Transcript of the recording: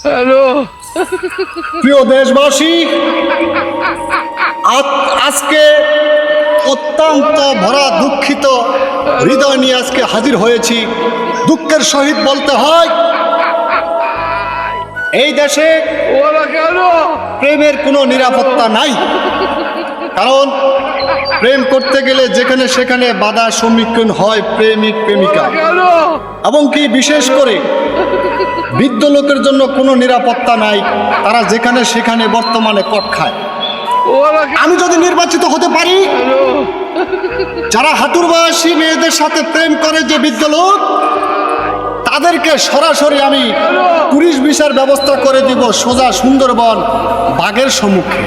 Hello. প্রিয় দেশবাসী, আজকে অত্যন্ত ভরা দুঃখিত হৃদয় নিয়ে আজকে হাজির হয়েছি। দুঃখের সহিত বলতে হয়, এই দেশে ওরা কেন? প্রেমের কোনো নিরাপত্তা নাই। কারণ প্রেম করতে গেলে যেখানে সেখানে বাধার সম্মুখীন হয় প্রেমিক প্রেমিকা, কেন? এবং কি বিশেষ করে বৃদ্ধ লোকের জন্য কোনো নিরাপত্তা নাই। তারা যেখানে সেখানে বর্তমানে কট খায়। ওরা আমি যদি নির্বাচিত হতে পারি, যারা হাঁটুর বয়সী মেয়েদের সাথে প্রেম করে যে বৃদ্ধ লোক, তাদেরকে সরাসরি আমি পুলিশ ভিসার ব্যবস্থা করে দিব সোজা সুন্দরবন বাঘের সম্মুখে।